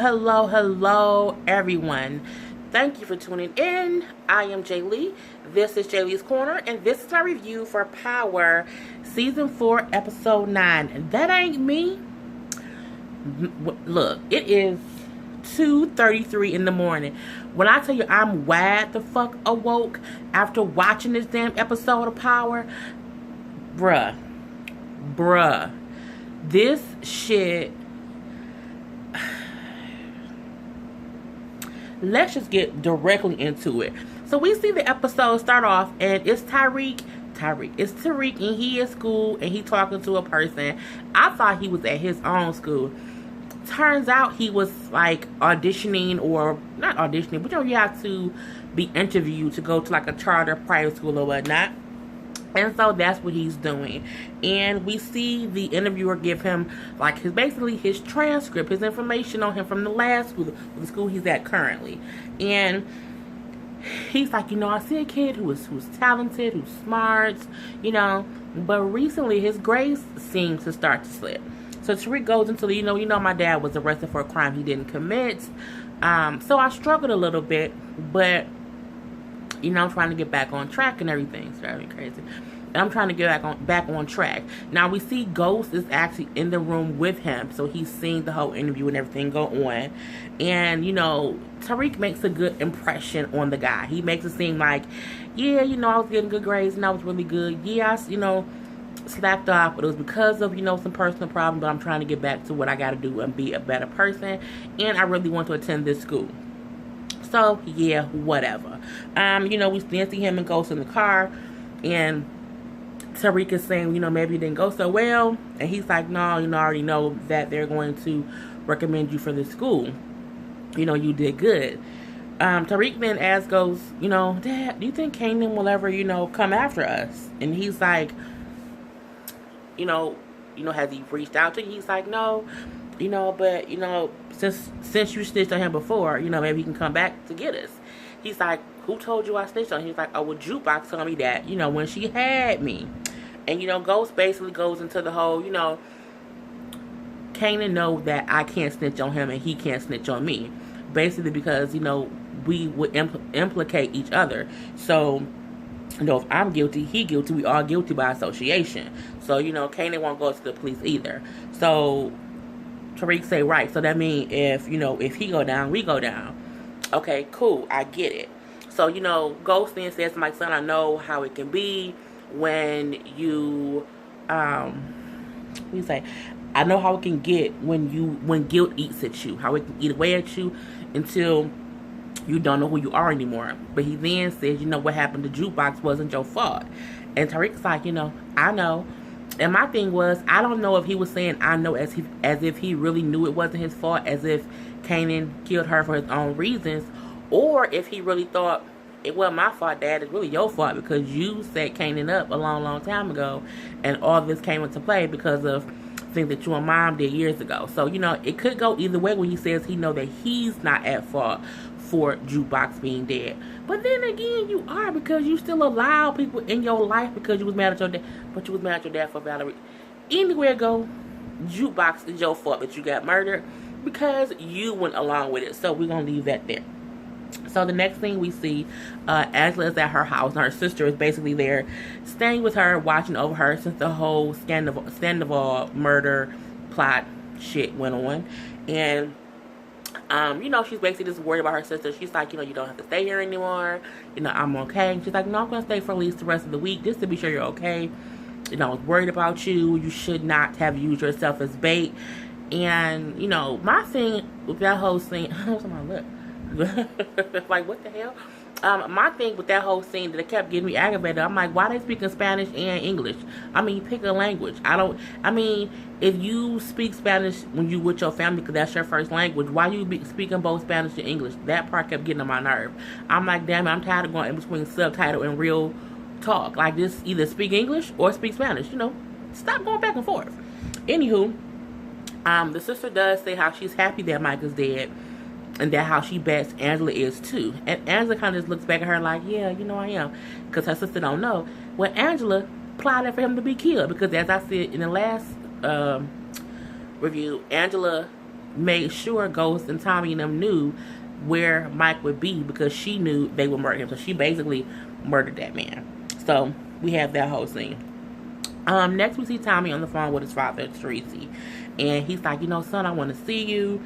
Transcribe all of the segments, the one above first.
Hello, everyone. Thank you for tuning in. I am Jay Lee. This is Jay Lee's Corner, and this is my review for Power Season 4, Episode 9. That ain't me. Look, it is 2:33 in the morning. When I tell you I'm wide the fuck awoke after watching this damn episode of Power, bruh, this shit. Let's just get directly into it. So we see the episode start off, and it's Tariq, and he is school, and he talking to a person. I thought he was at his own school. Turns out he was like auditioning, or not auditioning, but you have to be interviewed to go to like a charter private school or whatnot. And so that's what he's doing. And we see the interviewer give him like his transcript, his information on him from the last school, the school he's at currently. And he's like, I see a kid who's talented, who's smart, but recently his grades seem to start to slip. So Tariq goes into the, my dad was arrested for a crime he didn't commit. So I struggled a little bit, but I'm trying to get back on track and everything. It's driving me crazy. And I'm trying to get back on track. Now we see Ghost is actually in the room with him, so he's seeing the whole interview and everything go on. And Tariq makes a good impression on the guy. He makes it seem like, yeah, I was getting good grades and I was really good. Yeah, I slacked off, but it was because of some personal problem. But I'm trying to get back to what I got to do and be a better person. And I really want to attend this school. So, yeah, whatever. We then see him and Ghost in the car, and Tariq is saying, maybe it didn't go so well, and he's like, no, I already know that they're going to recommend you for this school. You did good. Tariq then asks Ghost, Dad, do you think Kanan will ever, come after us? And he's like, has he reached out to you? He's like, no. But since you snitched on him before, maybe he can come back to get us. He's like, who told you I snitched on him? He's like, oh, well, Jukebox told me that, when she had me. And, Ghost basically goes into the whole, Kanan know that I can't snitch on him and he can't snitch on me. Basically because, we would implicate each other. So, if I'm guilty, he guilty, we all guilty by association. So, Kanan won't go to the police either. So Tariq say, right, so that means if he go down, we go down. Okay, cool, I get it. So, Ghost then says to my son, I know how it can be when you, I know how it can get when guilt eats at you, how it can eat away at you until you don't know who you are anymore. But he then says, what happened to Jukebox wasn't your fault. And Tariq's like, I know. And my thing was, I don't know if he was saying I know as if he really knew it wasn't his fault, as if Kanan killed her for his own reasons, or if he really thought it wasn't my fault, Dad, it's really your fault because you set Kanan up a long time ago, and all this came into play because of things that you and Mom did years ago. So, it could go either way when he says he know that he's not at fault for Jukebox being dead. But then again, you are, because you still allow people in your life because you was mad at your dad, but you was mad at your dad for Valerie. Anywhere go, Jukebox is your fault that you got murdered because you went along with it. So we're going to leave that there. So the next thing we see, Angela is at her house, and her sister is basically there staying with her, watching over her since the whole Sandoval murder plot shit went on. And she's basically just worried about her sister. She's like, you don't have to stay here anymore. I'm okay. And she's like, no, I'm going to stay for at least the rest of the week just to be sure you're okay. I was worried about you. You should not have used yourself as bait. And, my thing with that whole scene, what's on my lip? Like, what the hell? My thing with that whole scene that it kept getting me aggravated, I'm like, why they speaking Spanish and English? Pick a language. If you speak Spanish when you with your family because that's your first language, why you speaking both Spanish and English? That part kept getting on my nerve. I'm like, damn it, I'm tired of going in between subtitle and real talk. Like, this, either speak English or speak Spanish. Stop going back and forth. Anywho, the sister does say how she's happy that Mike is dead, and that how she bets Angela is too. And Angela kind of just looks back at her like, yeah, I am. Because her sister don't know. Well, Angela plotted for him to be killed. Because as I said in the last review, Angela made sure Ghost and Tommy and them knew where Mike would be because she knew they would murder him. So she basically murdered that man. So we have that whole scene. Next we see Tommy on the phone with his father, Tracy. And he's like, son, I want to see you.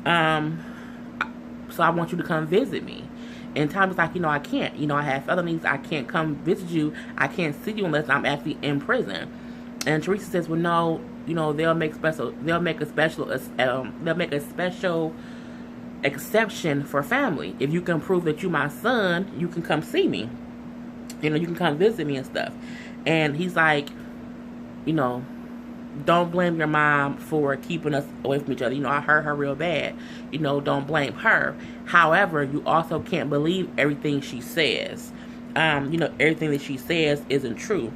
So I want you to come visit me. And Tommy's like, I can't. I have felonies. I can't come visit you. I can't see you unless I'm actually in prison. And Teresa says, well, no, they'll make a special exception for family. If you can prove that you my son, you can come see me. You can come visit me and stuff. And he's like, don't blame your mom for keeping us away from each other. I hurt her real bad. Don't blame her. However, you also can't believe everything she says. Everything that she says isn't true.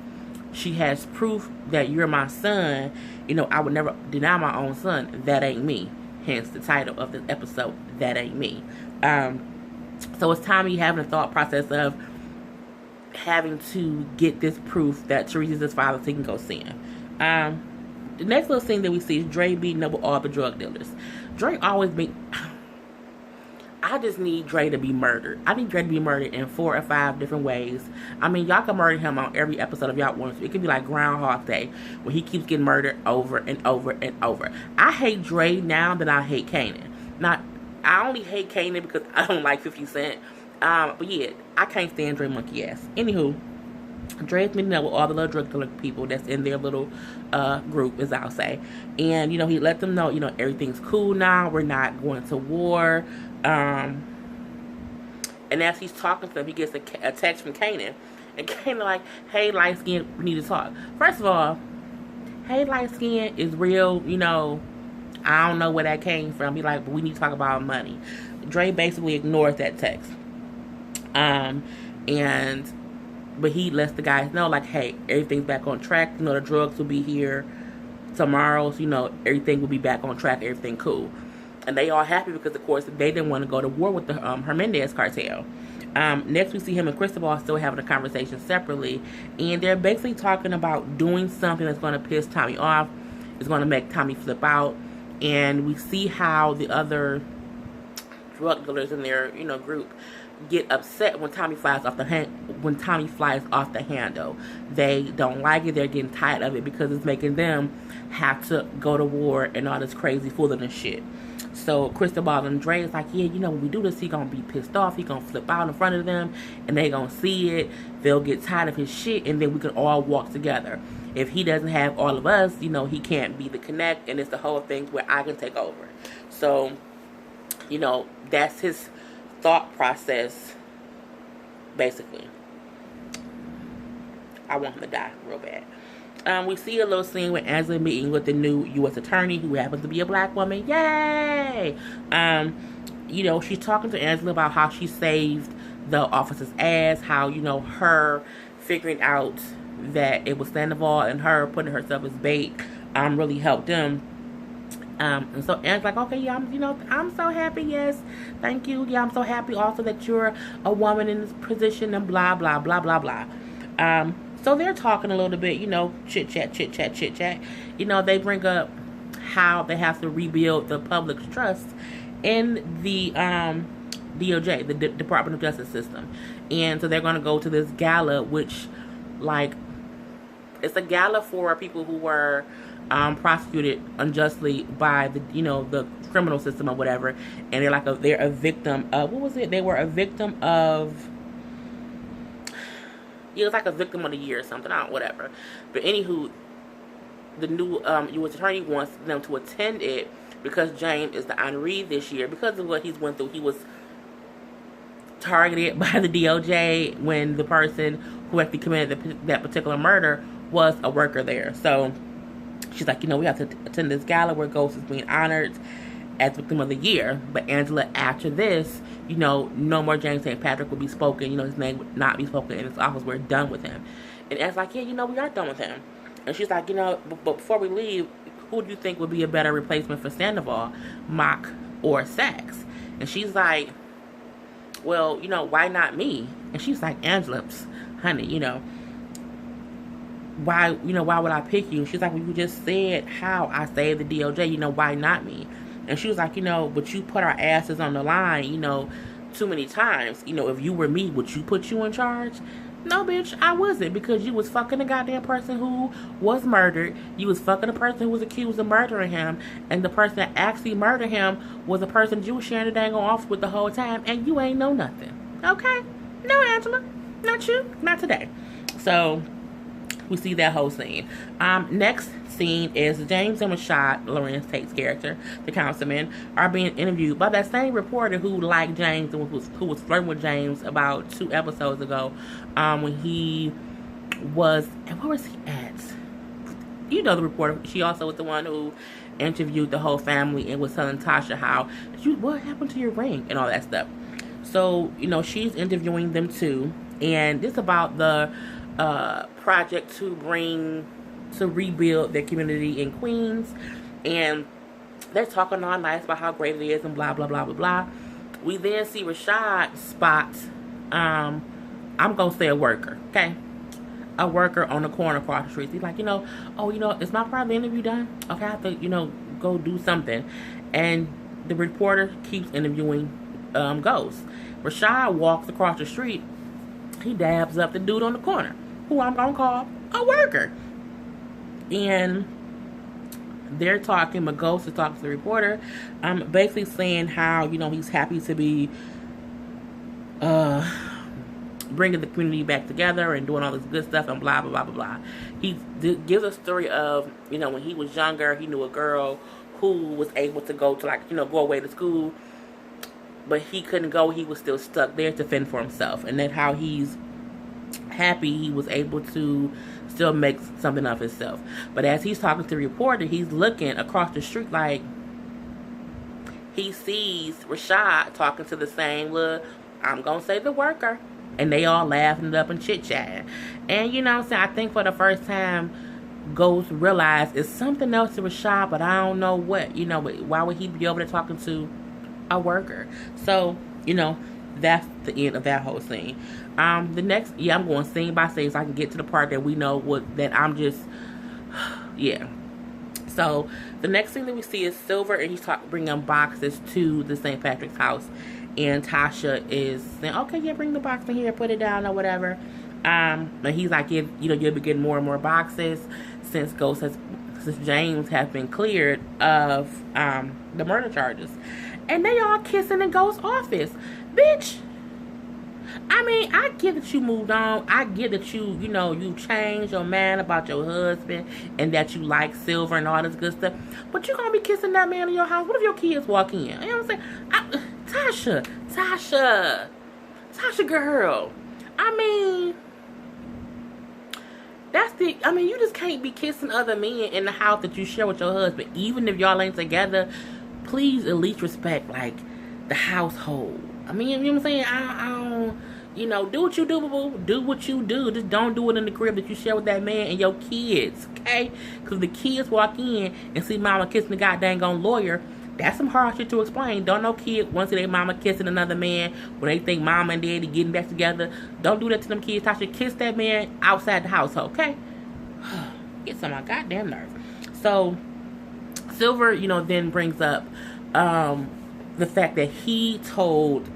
She has proof that you're my son. I would never deny my own son. That ain't me. Hence the title of this episode, That Ain't Me. So it's Tommy having a thought process of having to get this proof that Teresa's his father so he can go see him. The next little scene that we see is Dre beating up with all the drug dealers. Dre always be... I just need Dre to be murdered. I need Dre to be murdered in 4 or 5 different ways. I mean, y'all can murder him on every episode if y'all want to. It could be like Groundhog Day, where he keeps getting murdered over and over and over. I hate Dre now than I hate Kanan. Now, I only hate Kanan because I don't like 50 Cent. But yeah, I can't stand Dre monkey ass. Anywho, Dre's meeting up with all the little drug dealer people that's in their little group, as I'll say. And, he let them know, everything's cool now. We're not going to war. And as he's talking to them, he gets a text from Kanan. And Kanan like, hey, light skin, we need to talk. First of all, hey, light skin is real, I don't know where that came from. He like, but we need to talk about money. Dre basically ignores that text. But he lets the guys know, like, hey, everything's back on track. The drugs will be here tomorrow. So, everything will be back on track. Everything cool. And they all happy because, of course, they didn't want to go to war with the Hernandez cartel. Next, we see him and Cristobal still having a conversation separately. And they're basically talking about doing something that's going to piss Tommy off. It's going to make Tommy flip out. And we see how the other drug dealers in their, group get upset when Tommy flies off the handle. They don't like it. They're getting tired of it because it's making them have to go to war and all this crazy fooling and shit. So Cristobal and Dre is like, yeah, when we do this, he gonna be pissed off. He gonna flip out in front of them, and they gonna see it. They'll get tired of his shit, and then we can all walk together. If he doesn't have all of us, he can't be the connect, and it's the whole thing where I can take over. So, that's his thought process, basically. I want him to die real bad. We see a little scene with Angela meeting with the new U.S. attorney, who happens to be a black woman. Yay! She's talking to Angela about how she saved the officer's ass, how, her figuring out that it was Sandoval and her putting herself as bait really helped them. And so Angela's like, okay, yeah, I'm so happy, yes, thank you, yeah, I'm so happy also that you're a woman in this position, and blah, blah, blah, blah, blah. So they're talking a little bit, chit chat. They bring up how they have to rebuild the public's trust in the DOJ, the Department of Justice system. And so they're going to go to this gala, which, it's a gala for people who were prosecuted unjustly by the criminal system or whatever. And they're a victim of, what was it? They were a victim of... It was like a victim of the year or something. Whatever. But anywho, the new U.S. attorney wants them to attend it because James is the honoree this year. Because of what he's went through, he was targeted by the DOJ when the person who actually committed that particular murder was a worker there. So she's like, we have to attend this gala where Ghost is being honored as victim of the year. But Angela, after this, no more James St. Patrick will be spoken. His name would not be spoken in his office. We're done with him. And Angela's like, yeah, we are done with him. And she's like, but before we leave, who do you think would be a better replacement for Sandoval, Mock or Sachs? And she's like, well, why not me? And she's like, Angela, honey, why would I pick you? She's like, well, you just said how I saved the DOJ, why not me? And she was like, but you put our asses on the line, too many times. If you were me, would you put you in charge? No, bitch, I wasn't, because you was fucking a goddamn person who was murdered. You was fucking a person who was accused of murdering him, and the person that actually murdered him was a person you was sharing the dang off with the whole time, and you ain't know nothing. Okay? No, Angela. Not you. Not today. So, we see that whole scene. Next scene is James and Rashad, Lorenz Tate's character, the councilman, are being interviewed by that same reporter who liked James and who was flirting with James about 2 episodes ago, when he was, and where was he at? The reporter. She also was the one who interviewed the whole family and was telling Tasha how, what happened to your ring and all that stuff. So, she's interviewing them too, and this is about the project to rebuild their community in Queens, and they're talking all nice about how great it is and blah blah blah blah blah. We then see Rashad spot I'm gonna say a worker, okay, a worker on the corner across the street. He's like, is my part of the interview done? Okay, I have to go do something. And the reporter keeps interviewing Ghost. Rashad walks across the street. He dabs up the dude on the corner, who I'm gonna call a worker. And they're talking, but Ghost is talking to the reporter, basically saying how, he's happy to be bringing the community back together and doing all this good stuff and blah, blah, blah, blah, blah. He gives a story of, when he was younger, he knew a girl who was able to go to, go away to school, but he couldn't go. He was still stuck there to fend for himself. And then how he's happy he was able to still make something of himself. But as he's talking to the reporter, he's looking across the street like he sees Rashad talking to the same little, I'm gonna say the worker. And they all laughing it up and chit-chatting. And what I'm saying, I think for the first time, Ghost realized it's something else to Rashad, but I don't know what. But why would he be over there talking to a worker? So, that's the end of that whole scene. The next, I'm going scene by scene so I can get to the part that we know that I'm just, yeah. So, the next thing that we see is Silver, and he's bringing boxes to the St. Patrick's house. And Tasha is saying, okay, bring the box in here, put it down or whatever. And he's like, you'll be getting more and more boxes since James has been cleared of the murder charges. And they all kissing in Ghost's office. Bitch. I mean, I get that you moved on. I get that you changed your mind about your husband and that you like Silver and all this good stuff. But you gonna be kissing that man in your house? What if your kids walk in? You know what I'm saying? Tasha girl. I mean, you just can't be kissing other men in the house that you share with your husband. Even if y'all ain't together, please at least respect, the household. I mean, you know what I'm saying? I don't, do what you do, boo. Do what you do. Just don't do it in the crib that you share with that man and your kids, okay? Because the kids walk in and see mama kissing the goddamn lawyer. That's some hard shit to explain. Don't no kid want to see their mama kissing another man when they think mama and daddy getting back together. Don't do that to them kids. Tasha, kiss that man outside the household, okay? Get some of my goddamn nerve. So, Silver, then brings up the fact that he told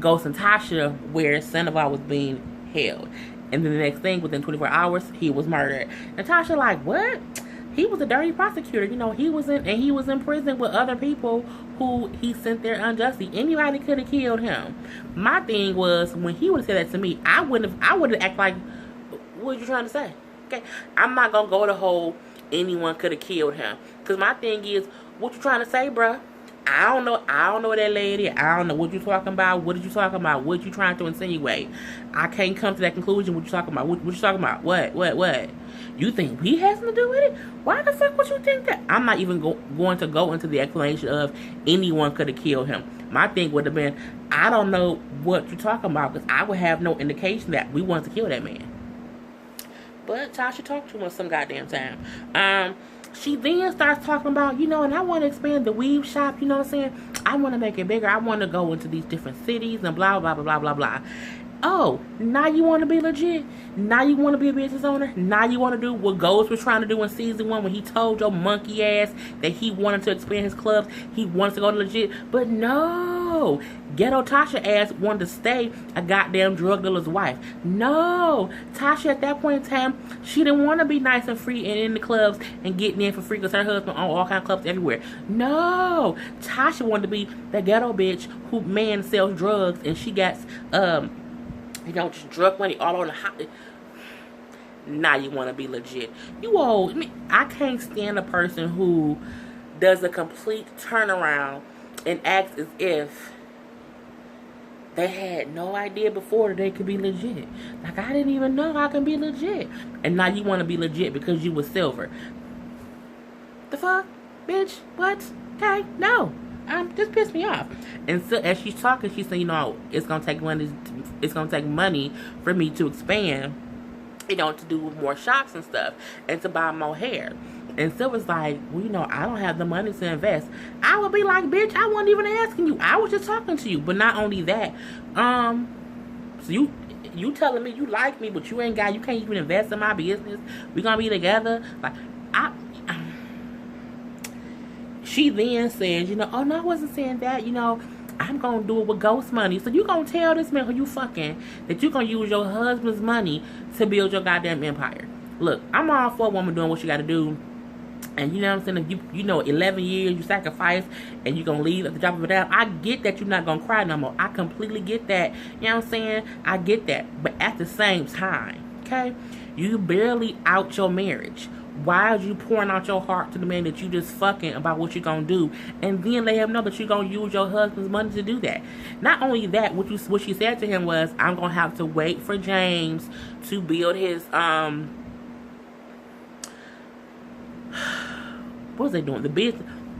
Ghost and Tasha where Sandoval was being held. And then the next thing, within 24 hours, he was murdered. And Tasha like, what? He was a dirty prosecutor. He was in prison with other people who he sent there unjustly. Anybody could have killed him. My thing was, when he would have said that to me, I would have acted like, what are you trying to say? Okay, I'm not gonna go the whole anyone could have killed him. Cause my thing is, what you trying to say, bruh? I don't know that lady. I don't know what you talking about. What did you talking about? What you trying to insinuate? I can't come to that conclusion. What you talking about? What you talking about? What? You think he has something to do with it? Why the fuck would you think that? I'm not even going to go into the explanation of anyone could have killed him. My thing would have been, I don't know what you're talking about, because I would have no indication that we wanted to kill that man. But Tasha talked to him some goddamn time. She then starts talking about, and I want to expand the weave shop, you know what I'm saying? I want to make it bigger. I want to go into these different cities and blah, blah, blah, blah, blah, blah. Oh, now you want to be legit? Now you want to be a business owner? Now you want to do what Ghost was trying to do in season 1 when he told your monkey ass that he wanted to expand his clubs, he wanted to go to legit? But no, Ghetto Tasha ass wanted to stay a goddamn drug dealer's wife. No, Tasha at that point in time, she didn't want to be nice and free and in the clubs and getting in for free because her husband owned all kind of clubs everywhere. No, Tasha wanted to be the ghetto bitch who man sells drugs and she got just drug money all on the hot. Now you want to be legit. I can't stand a person who does a complete turnaround and acts as if they had no idea before that they could be legit. Like, I didn't even know I can be legit. And now you want to be legit because you was silver. The fuck? Bitch? What? Okay, no. Just pissed me off. And so as she's talking, she's saying, it's gonna take money. It's gonna take money for me to expand, to do more shops and stuff, and to buy more hair. And so it's like, I don't have the money to invest. I would be like, bitch, I wasn't even asking you. I was just talking to you. But not only that, so you telling me you like me, but you can't even invest in my business. We gonna be together, like She then says, oh, no, I wasn't saying that, I'm going to do it with ghost money. So you going to tell this man who you fucking that you going to use your husband's money to build your goddamn empire. Look, I'm all for a woman doing what you got to do. And you know what I'm saying? If you 11 years you sacrifice and you're going to leave at the drop of a dime, I get that you're not going to cry no more. I completely get that. You know what I'm saying? I get that. But at the same time, okay, you barely out your marriage. Why are you pouring out your heart to the man that you just fucking about what you're going to do? And then let him know that you're going to use your husband's money to do that. Not only that, what she said to him was, I'm going to have to wait for James to build his, what was they doing?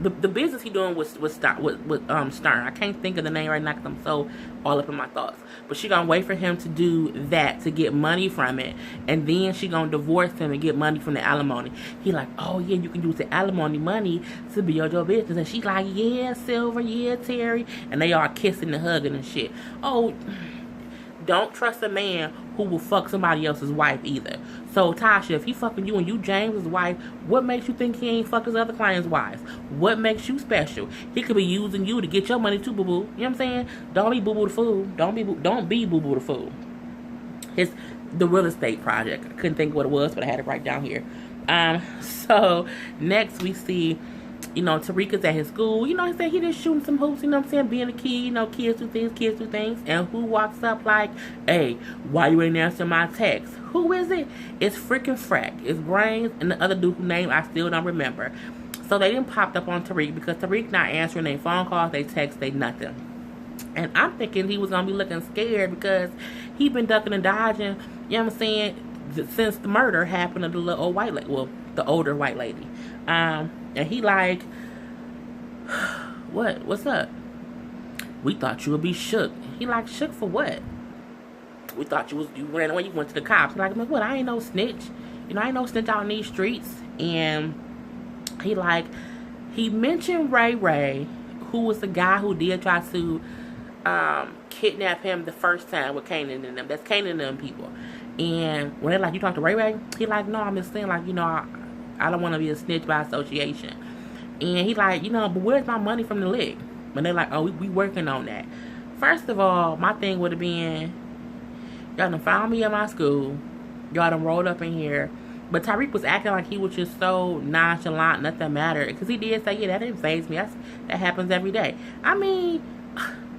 The business he doing with Stern. I can't think of the name right now because I'm so all up in my thoughts. But she gonna wait for him to do that to get money from it, and then she gonna divorce him and get money from the alimony. He like, oh yeah, you can use the alimony money to build your business, and she like, yeah, Silver, yeah, Terry, and they are kissing and hugging and shit. Oh, don't trust a man who will fuck somebody else's wife either. So Tasha, if he fucking you and you James' wife, what makes you think he ain't fuck his other clients' wives? What makes you special? He could be using you to get your money too, boo boo. You know what I'm saying? Don't be boo boo the fool. Don't be boo boo the fool. It's the real estate project. I couldn't think what it was, but I had it right down here. So next we see, Tariq's at his school. He said he just shooting some hoops, being a kid, kids do things. And who walks up like, hey, why you ain't answering my text? Who is it? It's freaking Frack. It's Brains and the other dude whose name I still don't remember. So they didn't pop up on Tariq because Tariq not answering their phone calls, they text, they nothing. And I'm thinking he was going to be looking scared because he been ducking and dodging, since the murder happened to the little old white lady. Well, the older white lady. And he like, what's up? We thought you would be shook. He like, shook for what? We thought you ran away, you went to the cops. Like, what? I ain't no snitch. I ain't no snitch out in these streets. And he mentioned Ray, who was the guy who did try to kidnap him the first time with Kanan and them. That's Kanan and them people. And when they're like, you talk to Ray, he like, no, I'm just saying, like, I don't want to be a snitch by association. And he like, but where's my money from the lick? But they're like, oh, we working on that. First of all, my thing would have been, y'all done found me at my school. Y'all done rolled up in here. But Tariq was acting like he was just so nonchalant, nothing mattered. Because he did say, yeah, that didn't faze me. That happens every day. I mean,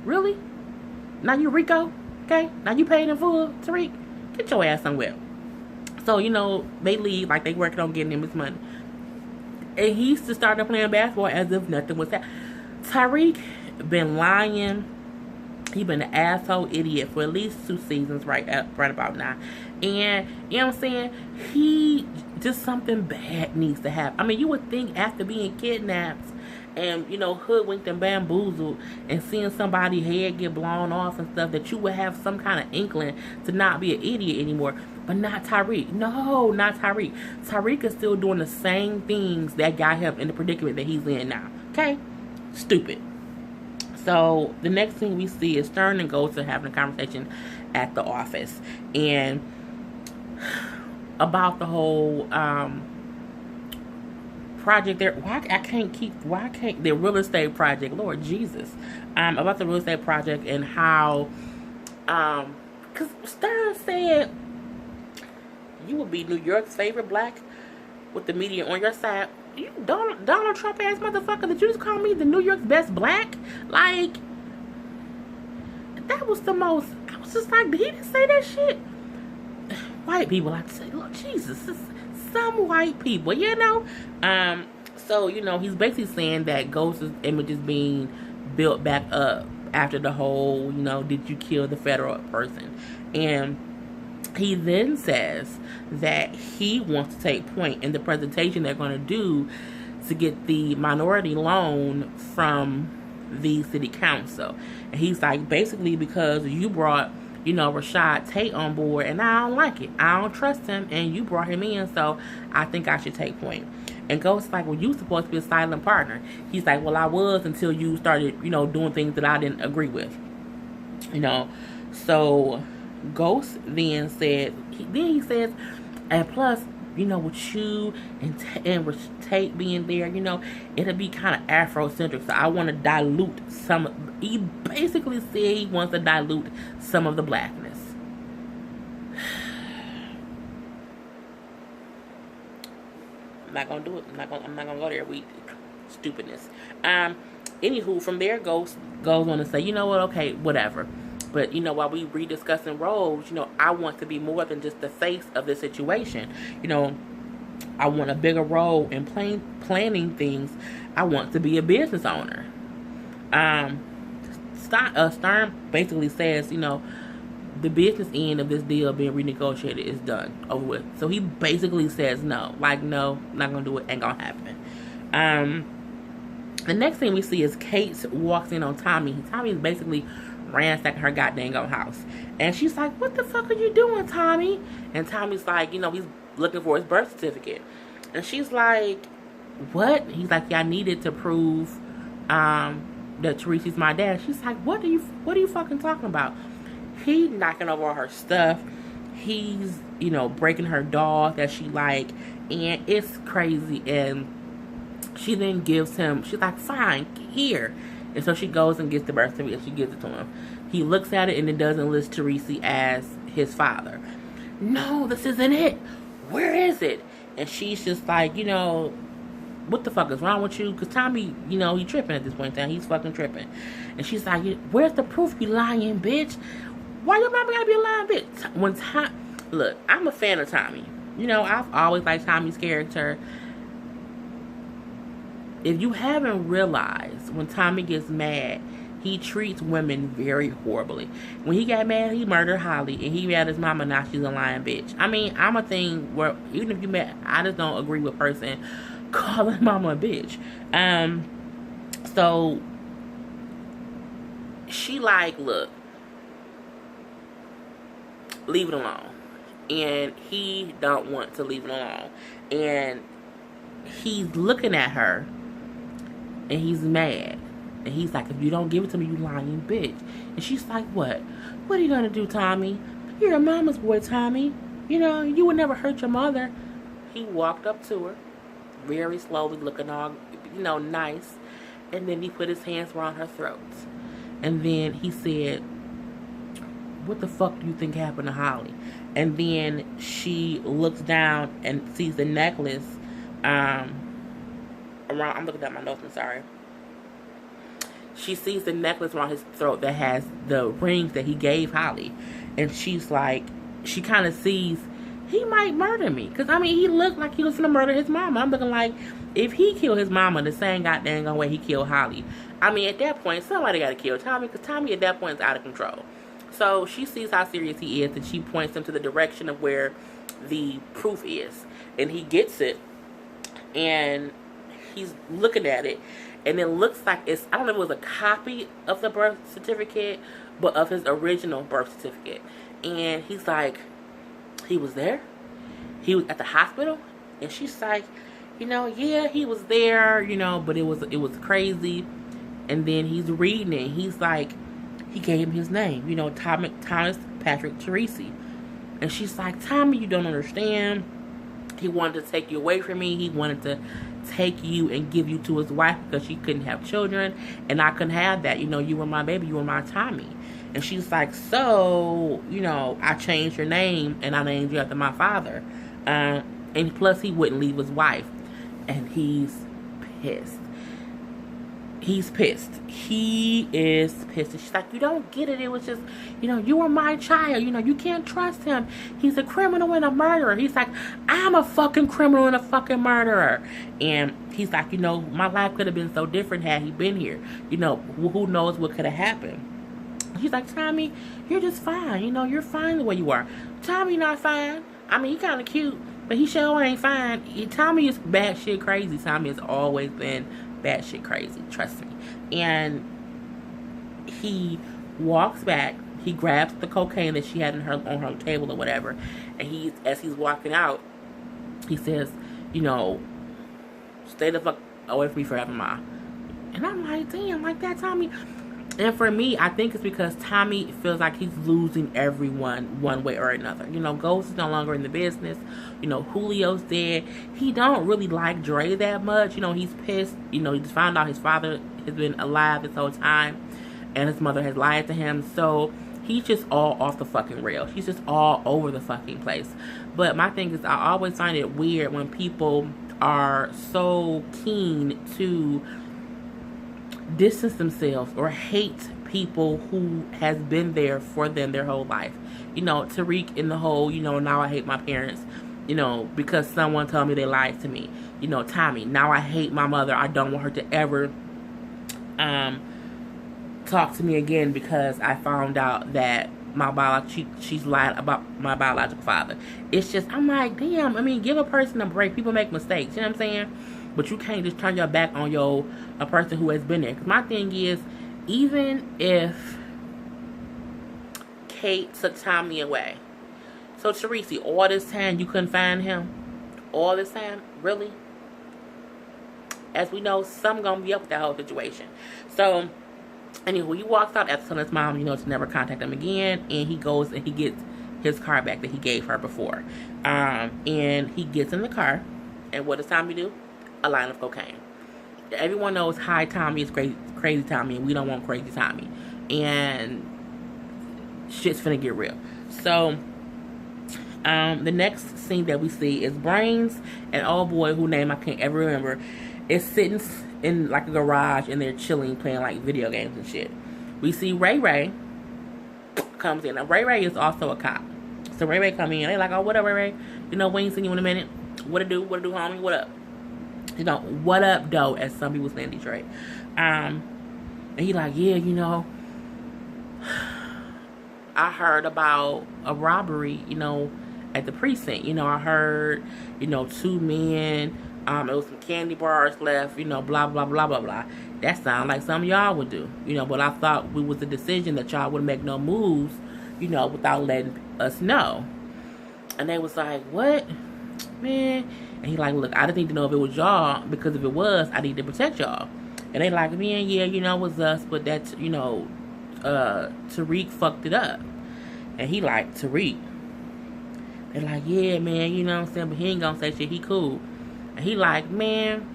really? Now you Rico? Okay? Now you paid in full, Tariq? Get your ass somewhere. So, they leave like they working on getting him his money. And he used to start playing basketball as if nothing was happening. Tariq been lying. He been an asshole idiot for at least 2 seasons right about now. And, you know what I'm saying? He, just something bad needs to happen. I mean, you would think after being kidnapped and, hoodwinked and bamboozled and seeing somebody's head get blown off and stuff that you would have some kind of inkling to not be an idiot anymore. But not Tariq. No, not Tariq. Tariq is still doing the same things that got him in the predicament that he's in now. Okay? Stupid. So the next thing we see is Stern and Ghost are having a conversation at the office, and about the whole project there. Why can't the real estate project, Lord Jesus, about the real estate project, and how because Stern said you would be New York's favorite black with the media on your side. You Donald Trump ass motherfucker, did you just call me the New York's best black? Like, that was the most, I was just like, did he just say that shit? White people like to say, Lord Jesus, some white people, you know? So, you know, he's basically saying that Ghost's image is being built back up after the whole, you know, did you kill the federal person? And he then says that he wants to take point in the presentation they're going to do to get the minority loan from the city council. And he's like, basically, because you brought, you know, Rashad Tate on board, and I don't like it. I don't trust him, and you brought him in, so I think I should take point. And Ghost's like, well, you supposed to be a silent partner. He's like, well, I was until you started, you know, doing things that I didn't agree with. You know, so Ghost then said, he says, and plus, you know, with you and with Tate being there, you know, it'll be kind of Afrocentric. So I want to dilute some. He basically said he wants to dilute some of the blackness. I'm not gonna do it. I'm not gonna go there. Stupidness. Anywho, from there, Ghost goes on to say, you know what? Okay, whatever. But, you know, while we rediscussing roles, you know, I want to be more than just the face of the situation. You know, I want a bigger role in planning things. I want to be a business owner. Stern basically says, you know, the business end of this deal being renegotiated is done, over with. So he basically says no. Like, no, not going to do it, ain't going to happen. The next thing we see is Kate walks in on Tommy. Tommy's basically ransacking her goddamn house. And she's like, what the fuck are you doing, Tommy? And Tommy's like, you know, he's looking for his birth certificate. And she's like, what? He's like, yeah, I needed to prove that Teresa's my dad. She's like, what are you fucking talking about? He's knocking over all her stuff. He's, you know, breaking her doll that she like. And it's crazy. And she then gives him, she's like, fine, here. And so she goes and gets the birth certificate. She gives it to him. He looks at it and it doesn't list Teresi as his father. No, this isn't it. Where is it? And she's just like, you know, what the fuck is wrong with you? Because Tommy, you know, he tripping at this point in time. He's fucking tripping. And she's like, where's the proof, you lying bitch? Why your mama gotta be a lying bitch? Look, I'm a fan of Tommy. You know, I've always liked Tommy's character. If you haven't realized, when Tommy gets mad, he treats women very horribly. When he got mad, he murdered Holly, and he mad at his mama, now she's a lying bitch. I mean, I'm a thing where, even if you mad, I just don't agree with a person calling mama a bitch. So, she like, look, leave it alone. And he don't want to leave it alone. And he's looking at her, and he's mad. And he's like, if you don't give it to me, you lying bitch. And she's like, what? What are you going to do, Tommy? You're a mama's boy, Tommy. You know, you would never hurt your mother. He walked up to her, very slowly, looking all, you know, nice. And then he put his hands around her throat. And then he said, what the fuck do you think happened to Holly? And then she looks down and sees the necklace around, I'm looking at my notes, I'm sorry. She sees the necklace around his throat that has the rings that he gave Holly. And she's like, she kind of sees, he might murder me. Because, I mean, he looked like he was going to murder his mama. I'm looking like, if he killed his mama the same goddamn way he killed Holly, I mean, at that point, somebody got to kill Tommy. Because Tommy, at that point, is out of control. So she sees how serious he is, and she points him to the direction of where the proof is. And he gets it, and he's looking at it, and it looks like it's, I don't know if it was a copy of the birth certificate, but of his original birth certificate. And he's like, he was there? He was at the hospital? And she's like, you know, yeah, he was there, you know, but it was crazy. And then he's reading it. He's like, he gave him his name, you know, Thomas Patrick Teresi. And she's like, Tommy, you don't understand. He wanted to take you away from me. He wanted to take you and give you to his wife because she couldn't have children. And I couldn't have that. You know, you were my baby. You were my Tommy. And she's like, so, you know, I changed your name and I named you after my father. And plus, he wouldn't leave his wife. And he's pissed. He's pissed. He is pissed. And she's like, you don't get it. It was just, you know, you were my child. You know, you can't trust him. He's a criminal and a murderer. He's like, I'm a fucking criminal and a fucking murderer. And he's like, you know, my life could have been so different had he been here. You know, who knows what could have happened. She's like, Tommy, you're just fine. You know, you're fine the way you are. Tommy not fine. I mean, he kind of cute, but he sure ain't fine. Tommy is batshit crazy. Tommy has always been batshit crazy. Trust me. And he walks back. He grabs the cocaine that she had on her table or whatever. And as he's walking out, he says, you know, stay the fuck away from me forever, Ma. And I'm like, damn, like that, Tommy. And for me, I think it's because Tommy feels like he's losing everyone one way or another. You know, Ghost is no longer in the business. You know, Julio's dead. He don't really like Dre that much. You know, he's pissed. You know, he just found out his father has been alive this whole time. And his mother has lied to him. So he's just all off the fucking rail. He's just all over the fucking place. But my thing is, I always find it weird when people are so keen to distance themselves or hate people who has been there for them their whole life. You know, Tariq in the whole, you know, now I hate my parents, you know, because someone told me they lied to me. You know, Tommy, now I hate my mother. I don't want her to ever talk to me again because I found out that she's lied about my biological father. It's just, I'm like, damn, I mean, give a person a break. People make mistakes, you know what I'm saying? But you can't just turn your back on a person who has been there. Because my thing is, even if Kate took Tommy away, so Teresi, all this time you couldn't find him? All this time? Really? As we know, something gonna be up with that whole situation. So, anyway, he walks out after telling his mom, you know, to never contact him again. And he goes and he gets his car back that he gave her before. And he gets in the car. And what does Tommy do? A line of cocaine. Everyone knows high Tommy is crazy Tommy, and we don't want crazy Tommy. And shit's finna get real. So, the next scene that we see is Brains, an old boy whose name I can't ever remember, is sitting in like a garage and they're chilling, playing like video games and shit. We see Ray comes in. Now, Ray is also a cop. So Ray come in. They like, oh, what up, Ray? You know, we ain't seen you in a minute. What it do, homie? What up? You know, what up, though, as some people say in Detroit. And he like, yeah, you know, I heard about a robbery, you know, at the precinct. You know, I heard, you know, 2 men, there was some candy bars left, you know, blah, blah, blah, blah, blah. That sounds like something y'all would do, you know, but I thought it was a decision that y'all wouldn't make no moves, you know, without letting us know. And they was like, what? Man. And he like, look, I didn't need to know if it was y'all, because if it was, I need to protect y'all. And they like, man, yeah, you know, it was us, but that's, you know, Tariq fucked it up. And he like, Tariq. They're like, yeah, man, you know what I'm saying, but he ain't gonna say shit, he cool. And he like, man,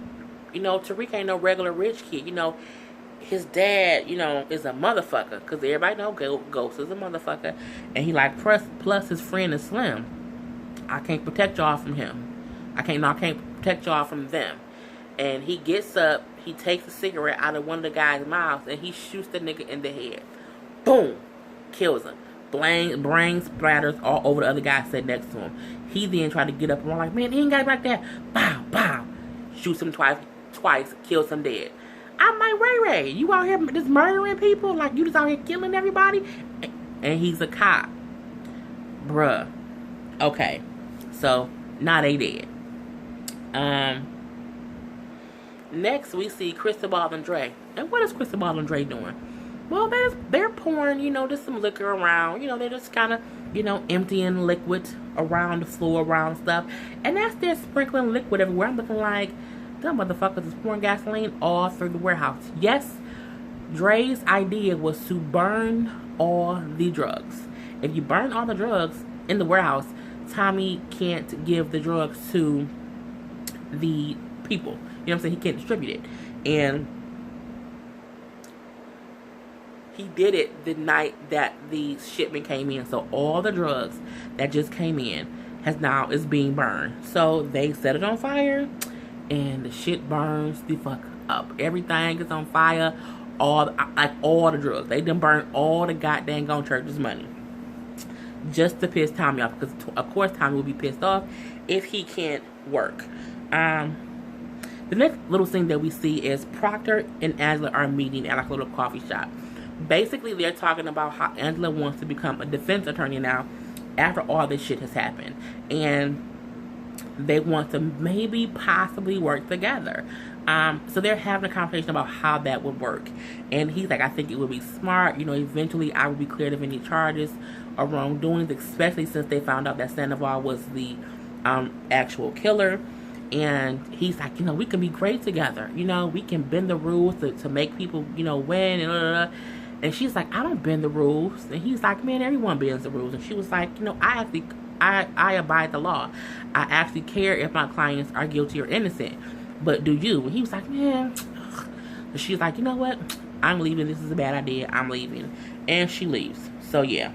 you know, Tariq ain't no regular rich kid, you know, his dad, you know, is a motherfucker, because everybody know Ghost is a motherfucker. And he like, plus his friend is Slim. I can't protect y'all from him. I can't protect y'all from them. And he gets up, he takes a cigarette out of one of the guy's mouths, and he shoots the nigga in the head. Boom! Kills him. Brain splatters all over the other guy sitting next to him. He then tried to get up and I'm like, man, he ain't got it like that. Bow, bow. Shoots him twice, kills him dead. I'm like, Ray, you out here just murdering people? Like, you just out here killing everybody? And he's a cop. Bruh. Okay. So, now they dead. Next we see Cristobal and Dre. And what is Cristobal and Dre doing? Well, they're pouring, you know, just some liquor around. You know, they're just kind of, you know, emptying liquid around the floor, around stuff. And that's they're sprinkling liquid everywhere. I'm looking like, them motherfuckers is pouring gasoline all through the warehouse. Yes, Dre's idea was to burn all the drugs. If you burn all the drugs in the warehouse, Tommy can't give the drugs to the people. You know what I'm saying? He can't distribute it. And he did it the night that the shipment came in. So all the drugs that just came in is being burned. So they set it on fire, and the shit burns the fuck up. Everything is on fire. All the drugs. They done burn all the goddamn gone church's money just to piss Tommy off, because of course Tommy will be pissed off if he can't work. The next little thing that we see is Proctor and Angela are meeting at like a little coffee shop. Basically, they're talking about how Angela wants to become a defense attorney now after all this shit has happened, and they want to maybe possibly work together. So they're having a conversation about how that would work. And he's like, I think it would be smart. You know, eventually I would be cleared of any charges or wrongdoings, especially since they found out that Sandoval was the actual killer. And he's like, you know, we can be great together. You know, we can bend the rules to make people, you know, win. And, blah, blah, blah. And she's like, I don't bend the rules. And he's like, man, everyone bends the rules. And she was like, you know, I abide the law. I actually care if my clients are guilty or innocent. But do you? And he was like, man. And she's like, you know what? I'm leaving. This is a bad idea. I'm leaving. And she leaves. So, yeah.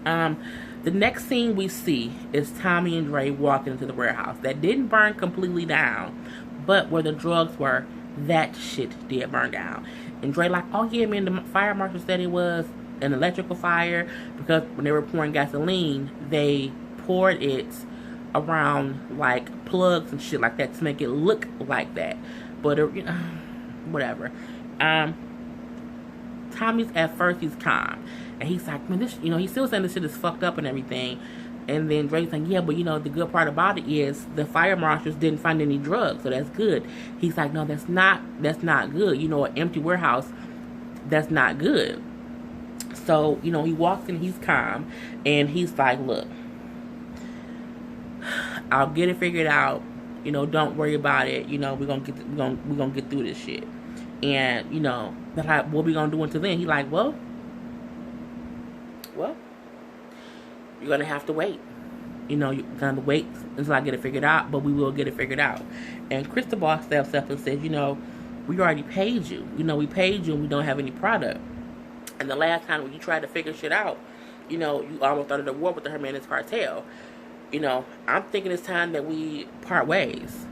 The next scene we see is Tommy and Dre walking into the warehouse that didn't burn completely down, but where the drugs were, that shit did burn down. And Dre like, oh yeah, man, the fire marshal said it was an electrical fire, because when they were pouring gasoline, they poured it around like plugs and shit like that to make it look like that. But you know, whatever. Tommy's at first he's calm, and he's like, man, this, you know, he's still saying this shit is fucked up and everything. And then Dre's saying, yeah, but you know, the good part about it is the fire marshals didn't find any drugs, so that's good. He's like, no, that's not good. You know, an empty warehouse, that's not good. So, you know, he walks in, he's calm, and he's like, look, I'll get it figured out. You know, don't worry about it. You know, we're gonna get through this shit. And, you know, they're like, what we gonna do until then? He's like, well, you're gonna have to wait. You know, you're gonna wait until I get it figured out, but we will get it figured out. And Cristobal steps up and says, you know, we already paid you. You know, we paid you and we don't have any product. And the last time when you tried to figure shit out, you know, you almost started a war with the Jimenez cartel. You know, I'm thinking it's time that we part ways.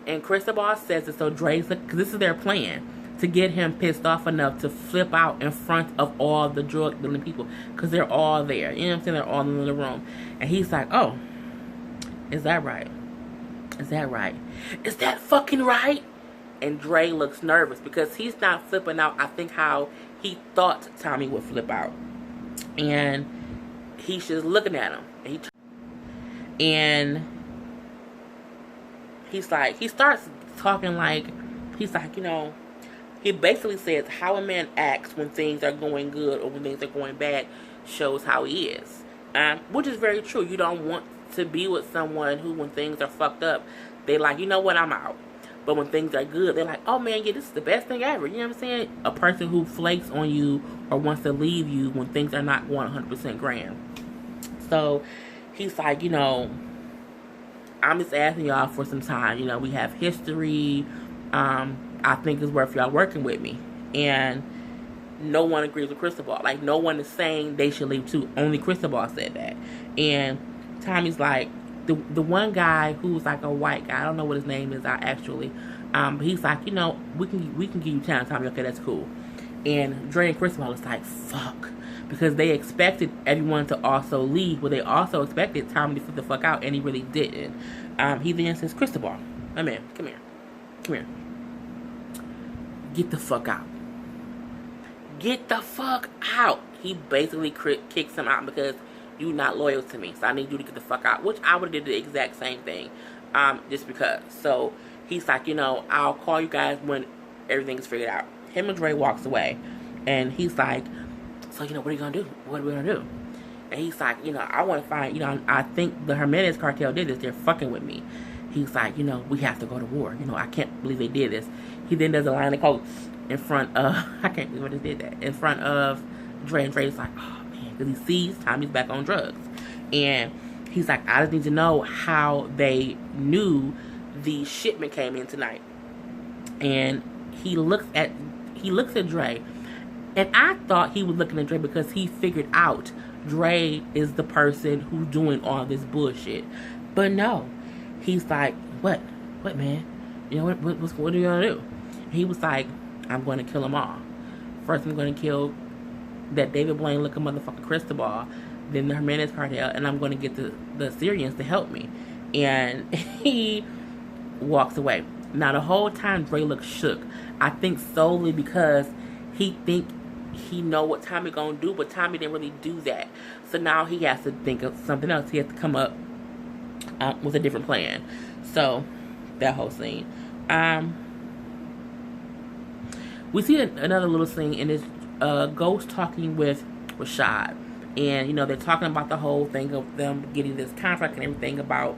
And Cristobal says it so Dre's, because this is their plan, to get him pissed off enough to flip out in front of all the drug dealing people, because they're all there. You know what I'm saying? They're all in the room. And he's like, oh, is that right? Is that right? Is that fucking right? And Dre looks nervous because he's not flipping out, I think, how he thought Tommy would flip out. And he's just looking at him. And he's like, he starts talking like, he's like, you know, he basically says how a man acts when things are going good or when things are going bad shows how he is. Which is very true. You don't want to be with someone who, when things are fucked up, they like, you know what, I'm out. But when things are good, they're like, oh man, yeah, this is the best thing ever. You know what I'm saying? A person who flakes on you or wants to leave you when things are not going 100% grand. So he's like, you know, I'm just asking y'all for some time. You know, we have history. I think it's worth y'all working with me. And no one agrees with Cristobal. Like, no one is saying they should leave too. Only Cristobal said that. And Tommy's like, the one guy who's like a white guy, I don't know what his name is actually, but he's like, you know, we can give you time, Tommy. Okay, that's cool. And Dre and Cristobal is like, fuck, because they expected everyone to also leave, but they also expected Tommy to flip the fuck out, and he really didn't. He then says, Cristobal, my man, come here, get the fuck out. Get the fuck out. He basically kicks him out because you're not loyal to me, so I need you to get the fuck out, which I would have did the exact same thing, just because. So he's like, you know, I'll call you guys when everything's figured out. Him and Dre walks away, and he's like, so, you know, what are you gonna do? What are we gonna do? And he's like, you know, I want to find, you know, I think the Jimenez cartel did this. They're fucking with me. He's like, you know, we have to go to war. You know, I can't believe they did this. He then does a line of quotes in front of, I can't believe I just did that, in front of Dre, and Dre's like, oh man, because he sees Tommy's back on drugs. And he's like, I just need to know how they knew the shipment came in tonight. And he looks at Dre, and I thought he was looking at Dre because he figured out Dre is the person who's doing all this bullshit. But no, he's like, what man? You know what are you gonna do? And he was like, I'm going to kill them all. First, I'm going to kill that David Blaine looking motherfucking Cristobal, then the Jimenez cartel, and I'm going to get the Syrians to help me. And he walks away. Now the whole time Dre looks shook. I think solely because he know what Tommy gonna do, but Tommy didn't really do that. So now he has to think of something else. He has to come up with a different plan. So that whole scene. We see another little scene, and it's Ghost talking with Rashad. And, you know, they're talking about the whole thing of them getting this contract and everything about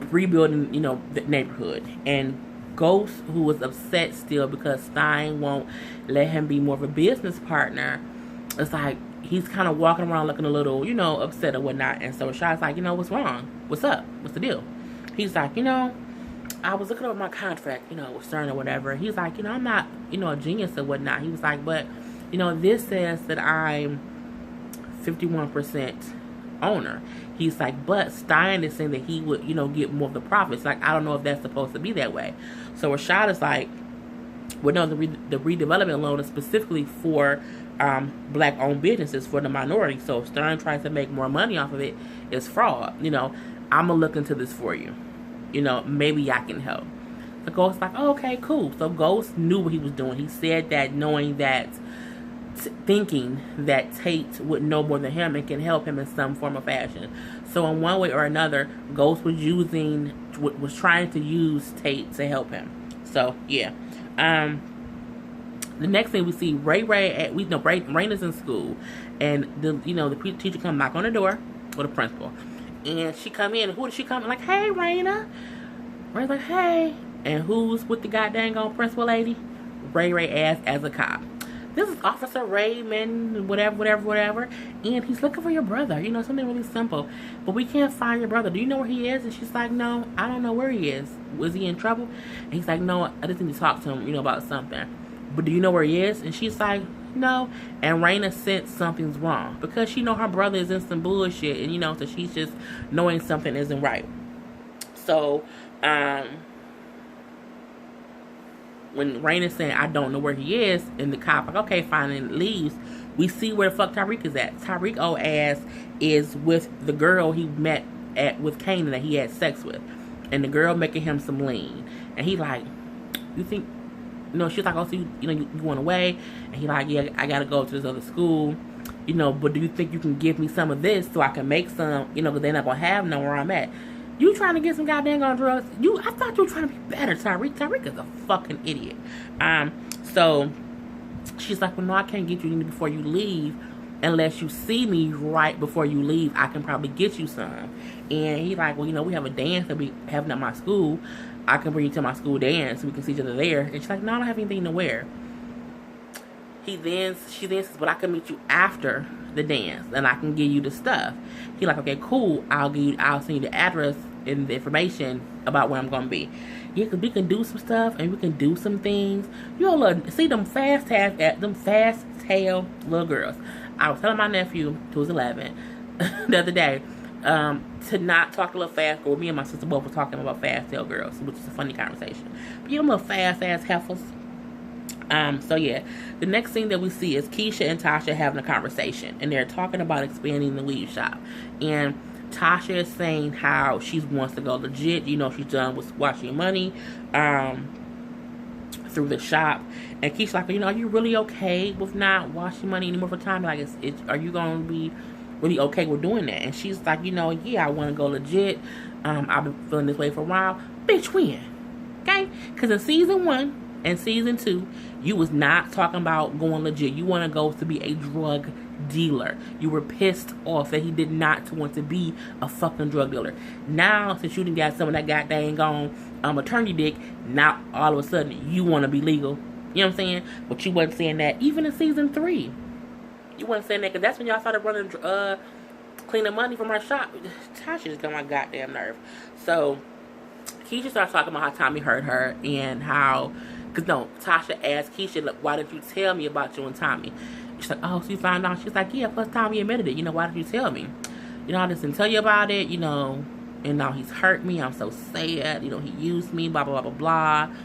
rebuilding, you know, the neighborhood. And Ghost, who was upset still because Stein won't let him be more of a business partner, it's like he's kind of walking around looking a little, you know, upset or whatnot. And so Rashad's like, you know, what's wrong? What's up? What's the deal? He's like, you know, I was looking over my contract, you know, with CERN or whatever. He's like, you know, I'm not, you know, a genius or whatnot. He was like, but, you know, this says that I'm 51% owner. He's like, but Stein is saying that he would, you know, get more of the profits. Like, I don't know if that's supposed to be that way. So Rashad is like, well, no, the redevelopment loan is specifically for black-owned businesses, for the minority. So if Stern tries to make more money off of it, it's fraud. You know, I'm going to look into this for you. You know, maybe I can help. The Ghost like, oh, okay, cool. So Ghost knew what he was doing. He said that knowing that, thinking that Tate would know more than him and can help him in some form or fashion. So in one way or another, Ghost was trying to use Tate to help him. So yeah. The next thing we see, Raina's in school, and the teacher come knock on the door with the principal, and she come in. Who did she come? Like, hey, Raina. Raina's like, hey, and who's with the goddamn principal lady? Ray asked as a cop. This is Officer Raymond, whatever, and he's looking for your brother. You know, something really simple. But we can't find your brother. Do you know where he is? And she's like, no, I don't know where he is. Was he in trouble? And he's like, no, I just need to talk to him, you know, about something. But do you know where he is? And she's like, no. And Raina sensed something's wrong because she know her brother is in some bullshit, and, you know, so she's just knowing something isn't right. So, when Raina's saying, I don't know where he is, and the cop like, okay, fine, and leaves, we see where the fuck Tariq is at. Tariq old ass is with the girl he met with Kanan that he had sex with. And the girl making him some lean. And he like, you think, you know, she's like, oh, so you went away? And he like, yeah, I gotta go to this other school. You know, but do you think you can give me some of this so I can make some, you know, because they're not gonna have no where I'm at. You trying to get some goddamn on drugs? I thought you were trying to be better, Tariq. Tariq is a fucking idiot. So she's like, well, no, I can't get you any before you leave unless you see me right before you leave. I can probably get you some. And he's like, well, you know, we have a dance that we having at my school. I can bring you to my school dance so we can see each other there. And she's like, no, I don't have anything to wear. She then says, but I can meet you after the dance and I can give you the stuff. He's like, okay, cool. I'll send you the address and the information about where I'm gonna be. Yeah, cause we can do some stuff and we can do some things. You'll see them fast tail little girls. I was telling my nephew, who was 11, the other day, to not talk a little fast girl. Me and my sister both were talking about fast tail girls, which is a funny conversation. But you know, little fast ass heifers. So yeah, the next thing that we see is Keisha and Tasha having a conversation, and they're talking about expanding the weave shop. And Tasha is saying how she wants to go legit. You know, she's done with washing money through the shop. And Keisha's like, you know, are you really okay with not washing money anymore for time? Like, are you going to be really okay with doing that? And she's like, you know, yeah, I want to go legit. I've been feeling this way for a while. Bitch, when? Okay? Because in season 1 and season 2, you was not talking about going legit. You want to go to be a drug dealer. You were pissed off that he did not want to be a fucking drug dealer. Now, since you didn't got some of that goddamn gone attorney dick, now all of a sudden you want to be legal. You know what I'm saying? But you wasn't saying that even in season 3. You wasn't saying that because that's when y'all started running, cleaning money from her shop. Tasha just got my goddamn nerve. So Keisha starts talking about how Tommy hurt her and how, because no, Tasha asked Keisha, look, why didn't you tell me about you and Tommy? She's like, oh, so you found out? She's like, yeah, plus Tommy admitted it. Why didn't you tell me? I just didn't tell you about it, and now he's hurt me. I'm so sad. He used me, blah, blah, blah, blah, blah.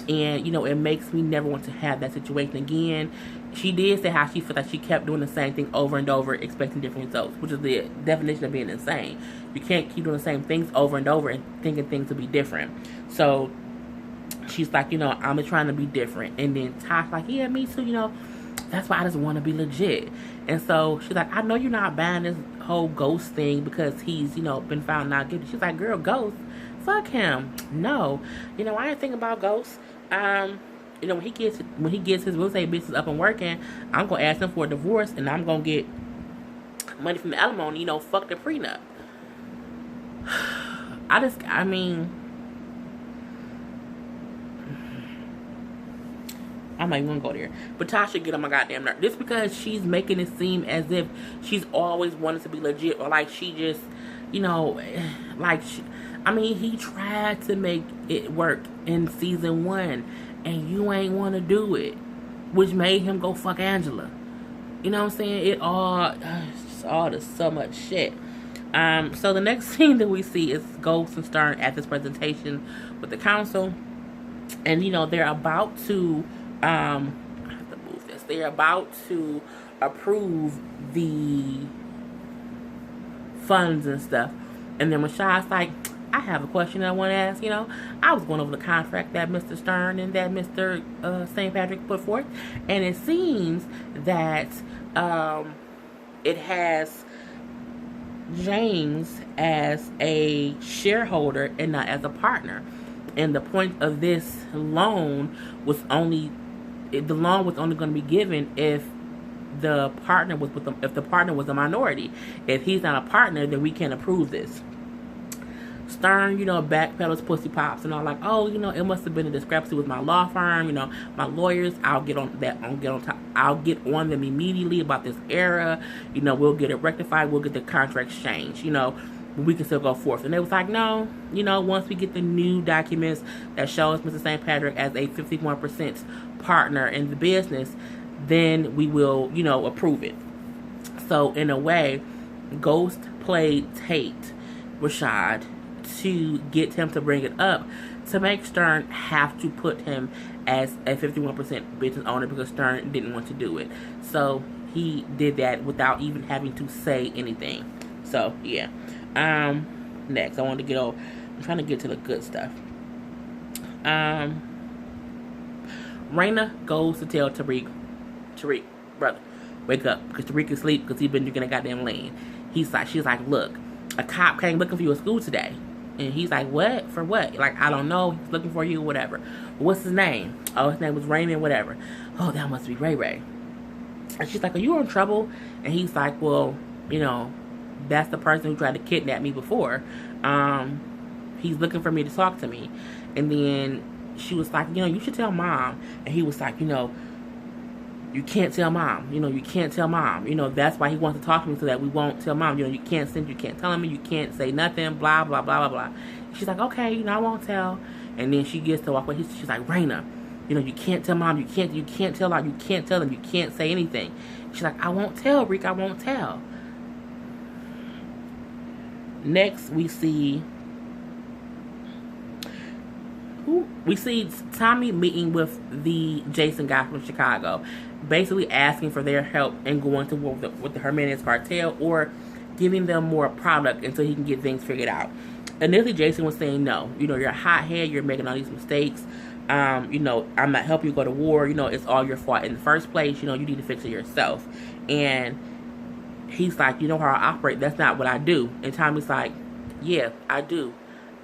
And, it makes me never want to have that situation again. She did say how she felt like she kept doing the same thing over and over, expecting different results, which is the definition of being insane. You can't keep doing the same things over and over and thinking things will be different. So she's like, I'm trying to be different. And then Tosh like, yeah, me too, that's why I just want to be legit. And so she's like, I know you're not buying this whole ghost thing because he's, been found not guilty. She's like, girl, ghost? Fuck him. No. I ain't thinking about ghosts. When he gets his real estate business up and working, I'm gonna ask him for a divorce and I'm gonna get money from the alimony, fuck the prenup. I'm not even gonna go there. But Tasha get on my goddamn nerve. Just because she's making it seem as if she's always wanted to be legit, or like she just, he tried to make it work in season 1, and you ain't want to do it, which made him go fuck Angela. You know what I'm saying? It's just all this so much shit. So the next scene that we see is Ghost and Stern at this presentation with the council, and they're about to I have to move this. They're about to approve the funds and stuff, and then Rashad's like, I have a question I want to ask. I was going over the contract that Mr. Stern and that Mr. St. Patrick put forth, and it seems that it has James as a shareholder and not as a partner. And the point of this loan was only going to be given if the partner was if the partner was a minority. If he's not a partner, then we can't approve this. Stern, backpedals, pussy pops, and all like, oh, it must have been a discrepancy with my law firm. My lawyers, I'll get on that. I'll get on them immediately about this error. We'll get it rectified. We'll get the contract changed. We can still go forth. And they was like, no. Once we get the new documents that shows Mr. St. Patrick as a 51% partner in the business, then we will, approve it. So in a way, Ghost played Tate Rashad to get him to bring it up, to make Stern have to put him as a 51% business owner, because Stern didn't want to do it. So he did that without even having to say anything. So yeah. Next, I'm trying to get to the good stuff. Raina goes to tell Tariq, brother, wake up, because Tariq is asleep because he's been drinking a goddamn lean. She's like, look, a cop came looking for you at school today. And he's like, what? For what? Like, I don't know. He's looking for you, whatever. What's his name? Oh, his name was Raymond, whatever. Oh, that must be Ray Ray. And she's like, are you in trouble? And he's like, well, that's the person who tried to kidnap me before. He's looking for me to talk to me. And then she was like, you should tell Mom. And he was like, you can't tell Mom. You can't tell Mom. That's why he wants to talk to me, so that we won't tell Mom. You can't tell him, you can't say nothing, blah, blah, blah, blah, blah. She's like, okay, I won't tell. And then she gets to walk away. She's like, Raina, you can't tell Mom. You can't tell her. You can't tell them. You can't say anything. She's like, I won't tell, Rick. I won't tell. Next, we see Tommy meeting with the Jason guy from Chicago, basically asking for their help and going to war with the Jimenez cartel, or giving them more product until he can get things figured out. Initially, Jason was saying, no, you're a hothead, you're making all these mistakes. I'm not helping you go to war. It's all your fault in the first place. You need to fix it yourself. And he's like, how I operate, that's not what I do. And Tommy's like, yeah, I do.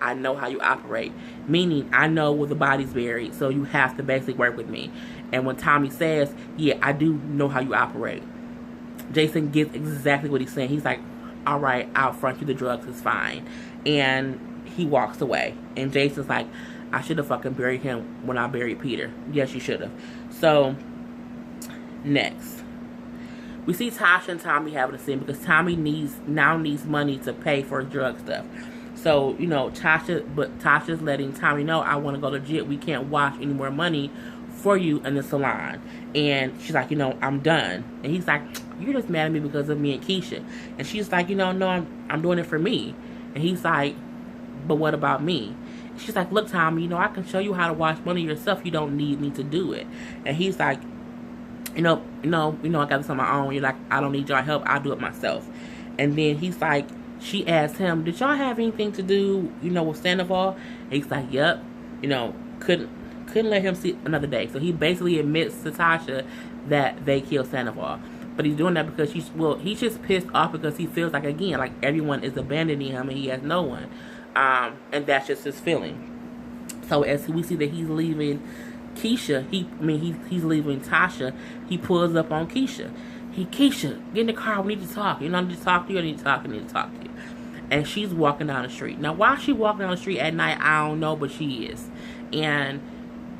I know how you operate. Meaning, I know where the body's buried, so you have to basically work with me. And when Tommy says, yeah, I do know how you operate, Jason gets exactly what he's saying. He's like, all right, I'll front you the drugs, it's fine. And he walks away. And Jason's like, I should have fucking buried him when I buried Peter. Yes, you should have. So, next. We see Tasha and Tommy having a scene because Tommy now needs money to pay for drug stuff. So, Tasha's letting Tommy know, I want to go legit. We can't wash any more money for you in the salon. And she's like, I'm done. And he's like, you're just mad at me because of me and Keisha. And she's like, no, I'm doing it for me. And he's like, but what about me? And she's like, look, Tommy, I can show you how to wash money yourself. You don't need me to do it. And he's like, I got this on my own. You're like, I don't need your help. I'll do it myself. And then he's like, she asked him, did y'all have anything to do, with Sandoval? And he's like, yep. Couldn't let him see another day. So he basically admits to Tasha that they killed Sandoval. But he's doing that because he's just pissed off because he feels like, again, like everyone is abandoning him and he has no one. And that's just his feeling. So as we see that he's leaving Keisha, he's leaving Tasha, he pulls up on Keisha. Keisha, get in the car, we need to talk. I need to talk to you, I need to talk to you. And she's walking down the street. Now, why she's walking down the street at night, I don't know, but she is. And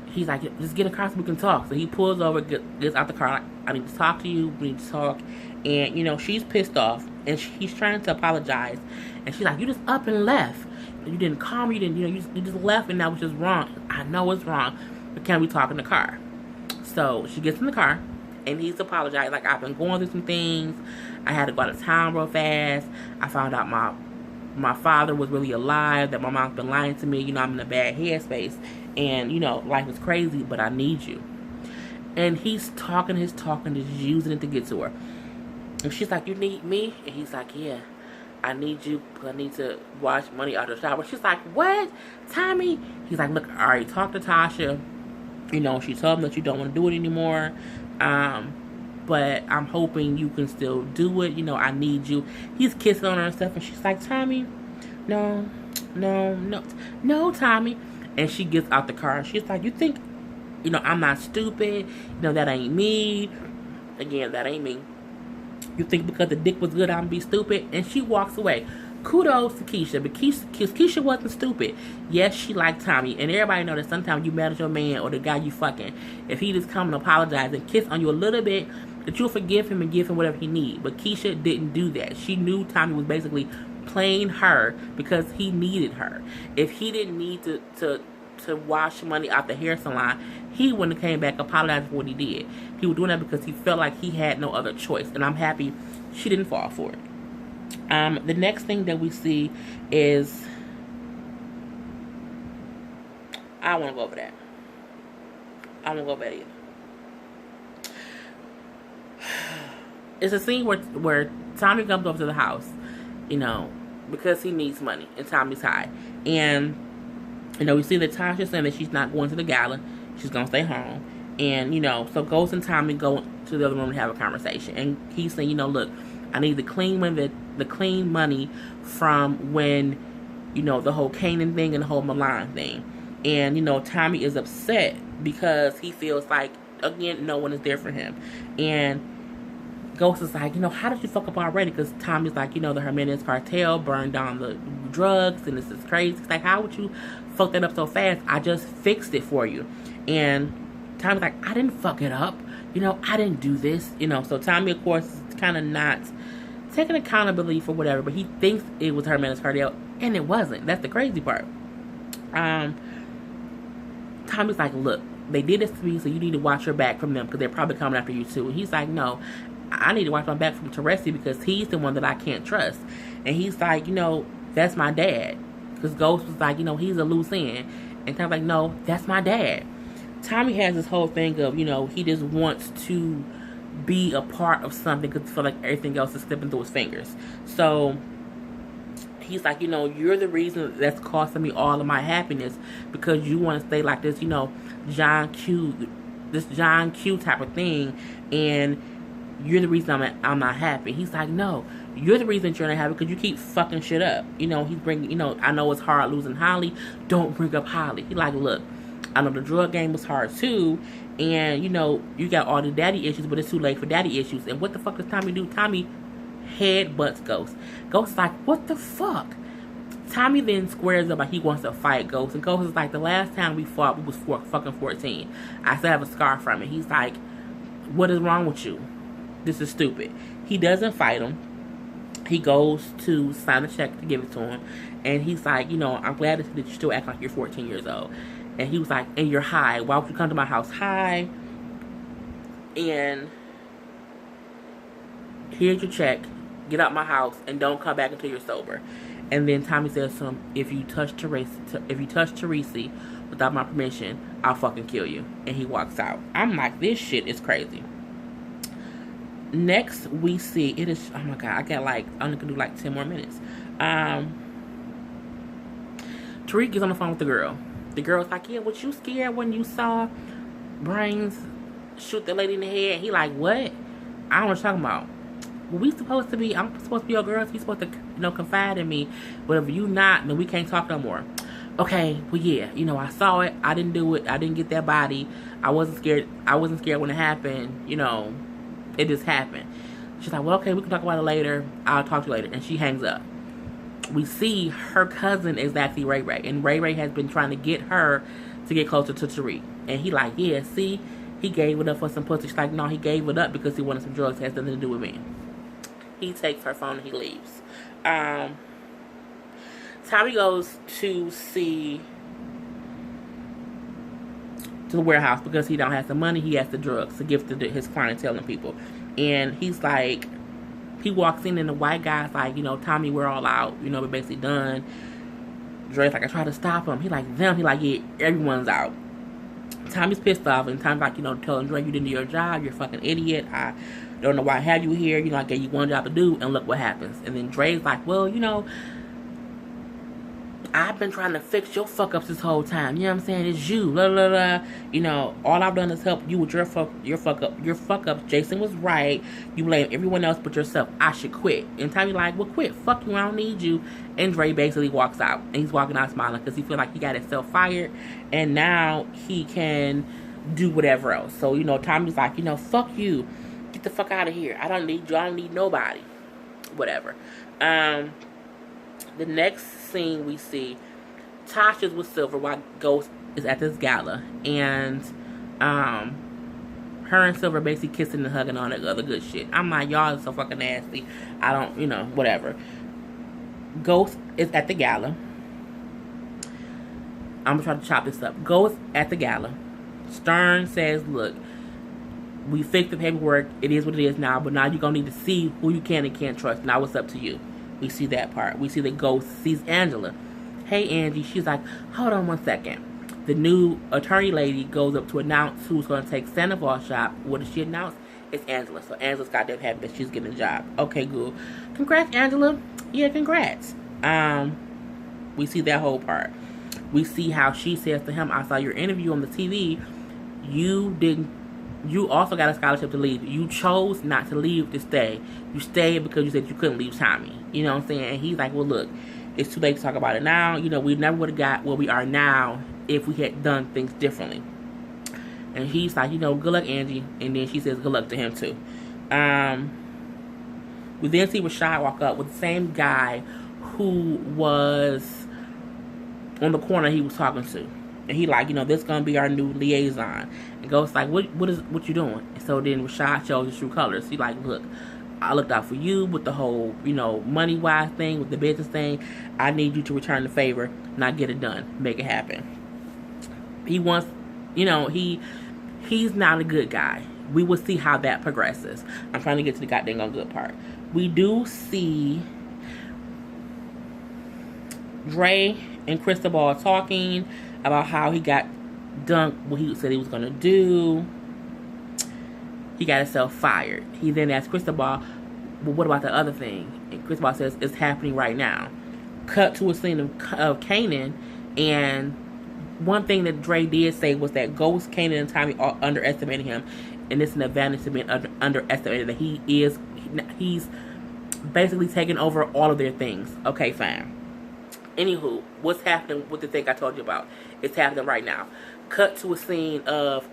he's like, just get in the car so we can talk. So he pulls over, gets out the car, like, I need to talk to you, we need to talk. And, she's pissed off. And he's trying to apologize. And she's like, you just up and left. You didn't call me, you just left, and that was just wrong. I know it's wrong, but can we talk in the car? So she gets in the car. And he's apologized, like, I've been going through some things. I had to go out of town real fast. I found out my father was really alive, that my mom's been lying to me. I'm in a bad headspace. And, life is crazy, but I need you. And he's talking, just using it to get to her. And she's like, you need me? And he's like, yeah, I need you, because I need to wash money out of the shower. She's like, what? Tommy? He's like, look, I already talked to Tasha. She told him that you don't want to do it anymore. But I'm hoping you can still do it. I need you. He's kissing on her and stuff. And she's like, Tommy, no, Tommy. And she gets out the car. And she's like, you think, I'm not stupid. That ain't me. Again, that ain't me. You think because the dick was good, I'm be stupid? And she walks away. Kudos to Keisha, but Keisha wasn't stupid. Yes, she liked Tommy, and everybody know that sometimes you mad at your man or the guy you fucking, if he just come and apologize and kiss on you a little bit, that you'll forgive him and give him whatever he need. But Keisha didn't do that. She knew Tommy was basically playing her because he needed her. If he didn't need to wash money out the hair salon, he wouldn't have came back and apologized for what he did. He was doing that because he felt like he had no other choice, and I'm happy she didn't fall for it. The next thing that we see is, I don't want to go over that. I don't want to go over that either. It's a scene where Tommy comes over to the house, because he needs money, and Tommy's high. And, we see that Tasha's saying that she's not going to the gala. She's going to stay home. And, so Ghost and Tommy go to the other room and have a conversation. And he's saying, look, I need the clean money from when, the whole Kanan thing and the whole Milan thing. And, Tommy is upset because he feels like, again, no one is there for him. And Ghost is like, how did you fuck up already? Because Tommy's like, the Jimenez cartel burned down the drugs and this is crazy. It's like, how would you fuck that up so fast? I just fixed it for you. And Tommy's like, I didn't fuck it up. I didn't do this. So Tommy, of course, is kind of not taking accountability for whatever, but he thinks it was Jimenez cartel, and it wasn't. That's the crazy part. Tommy's like, look, they did this to me, so you need to watch your back from them because they're probably coming after you too. And he's like, no, I need to watch my back from Teresi because he's the one that I can't trust. And he's like, that's my dad. Because Ghost was like, he's a loose end. And Tommy's like, no, that's my dad. Tommy has this whole thing of, he just wants to be a part of something because he feels like everything else is slipping through his fingers. So he's like, you're the reason that's costing me all of my happiness because you want to stay like this, John Q type of thing, and you're the reason I'm not happy. He's like, no, you're the reason you're not happy because you keep fucking shit up. He's bringing, I know it's hard losing Holly. Don't bring up Holly. He's like, look, I know the drug game was hard too, and you got all the daddy issues, but it's too late for daddy issues. And what the fuck does Tommy do? Tommy head butts Ghost. Ghost is like, what the fuck? Tommy then squares up like he wants to fight Ghost. And Ghost is like, the last time we fought, we was fucking 14. I still have a scar from it. He's like, what is wrong with you? This is stupid. He doesn't fight him. He goes to sign a check to give it to him. And he's like, you know, I'm glad that you still act like you're 14 years old. And he was like, and you're high. Why would you come to my house high? And here's your check. Get out my house and don't come back until you're sober. And then Tommy says to him, if you touch Teresi without my permission, I'll fucking kill you. And he walks out. I'm like, this shit is crazy. Next we see, it is, oh my god, I only can do like 10 more minutes. Tariq gets on the phone with the girl. The girl's like, yeah, was you scared when you saw Brains shoot the lady in the head? And he like, what? I don't know what you're talking about. Well, I'm supposed to be your girls. You supposed to, you know, confide in me. But if you not, then we can't talk no more. Okay, well, yeah, you know, I saw it. I didn't do it. I didn't get that body. I wasn't scared. When it happened. You know, it just happened. She's like, well, okay, we can talk about it later. I'll talk to you later. And she hangs up. We see her cousin is actually Ray Ray. And Ray Ray has been trying to get her to get closer to Tariq. And he like, yeah, see, he gave it up for some pussy. She's like, no, he gave it up because he wanted some drugs. It has nothing to do with me. He takes her phone and he leaves. Tommy goes to the warehouse because he don't have the money. He has the drugs to give to his clientele and people. And he's like, he walks in and the white guy's like, you know, Tommy, we're all out. You know, we're basically done. Dre's like, I tried to stop him. He like, them. He like, yeah, everyone's out. Tommy's pissed off, and Tommy's like, you know, telling Dre, you didn't do your job. You're a fucking idiot. I don't know why I have you here. You know, I gave you one job to do, and look what happens. And then Dre's like, well, you know, I've been trying to fix your fuck-ups this whole time. You know what I'm saying? It's you. Blah, blah, blah. You know, all I've done is help you with your fuck-ups. Jason was right. You blame everyone else but yourself. I should quit. And Tommy like, well, quit. Fuck you. I don't need you. And Dre basically walks out. And he's walking out smiling because he feels like he got himself fired. And now he can do whatever else. So, you know, Tommy's like, you know, fuck you. Get the fuck out of here. I don't need you. I don't need nobody. Whatever. The next scene we see, Tasha's with Silver while Ghost is at this gala. And her and Silver basically kissing and hugging on that other good shit. I'm like, y'all are so fucking nasty. I don't, you know, whatever. Ghost is at the gala. I'm gonna try to chop this up. Ghost at the gala. Stern says, look, we fixed the paperwork. It is what it is now. But now you're gonna need to see who you can and can't trust. Now it's up to you. We see that part. We see that Ghost sees Angela. Hey, Angie. She's like, hold on 1 second. The new attorney lady goes up to announce who's going to take Sandoval's shop. What does she announce? It's Angela. So Angela's goddamn happy that she's getting a job. Okay, good. Congrats, Angela. Yeah, congrats. We see that whole part. We see how she says to him, I saw your interview on the TV. You also got a scholarship to leave. You chose not to leave to stay. You stayed because you said you couldn't leave Tommy. You know what I'm saying? And he's like, well, look, it's too late to talk about it now. You know, we never would have got where we are now if we had done things differently. And he's like, you know, good luck, Angie. And then she says good luck to him, too. We then see Rashad walk up with the same guy who was on the corner he was talking to. And he like, you know, this gonna be our new liaison. And Ghost like, what you doing? And so then Rashad shows his true colors. He like, look, I looked out for you with the whole, you know, money-wise thing, with the business thing. I need you to return the favor, not get it done. Make it happen. He wants, you know, he's not a good guy. We will see how that progresses. I'm trying to get to the goddamn good part. We do see Dre and Cristobal talking about how he got done what he said he was going to do. He got himself fired. He then asked Cristobal, well, what about the other thing? And Cristobal says, it's happening right now. Cut to a scene of Kanan, and one thing that Dre did say was that Ghost, Kanan, and Tommy are underestimating him, and it's an advantage to being underestimated, that he's basically taking over all of their things. Okay, fine. Anywho, what's happening with the thing I told you about? It's happening right now. Cut to a scene of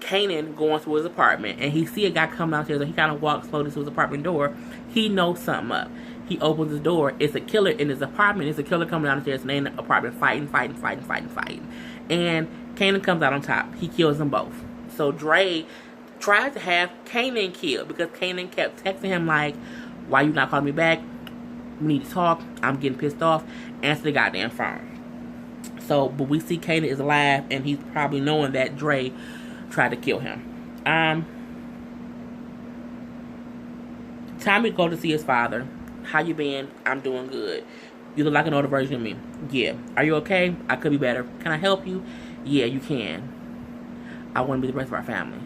Kanan going to his apartment, and he see a guy come downstairs, and he kind of walks slowly to his apartment door. He knows something up. He opens the door. It's a killer in his apartment. It's a killer coming down the stairs and they in the apartment fighting. And Kanan comes out on top. He kills them both. So Dre tried to have Kanan killed because Kanan kept texting him like, why you not calling me back? We need to talk. I'm getting pissed off. Answer the goddamn phone. So, but we see Kanan is alive and he's probably knowing that Dre tried to kill him. Time to go to see his father. How you been? I'm doing good. You look like an older version of me. Yeah. Are you okay? I could be better. Can I help you? Yeah, you can. I want to be the rest of our family.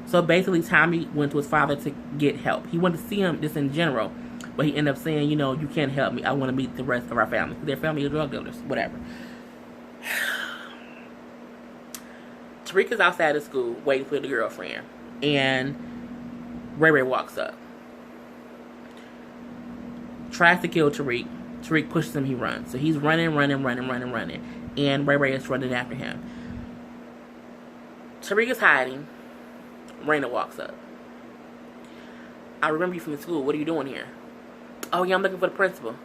So basically, Tommy went to his father to get help. He wanted to see him just in general. But he ended up saying, you know, you can't help me. I want to meet the rest of our family. Their family are drug dealers. Whatever. Tariq is outside of school waiting for the girlfriend. And Ray Ray walks up. Tries to kill Tariq. Tariq pushes him, he runs. So he's running. And Ray Ray is running after him. Tariq is hiding. Raina walks up. I remember you from school. What are you doing here? Oh, yeah, I'm looking for the principal.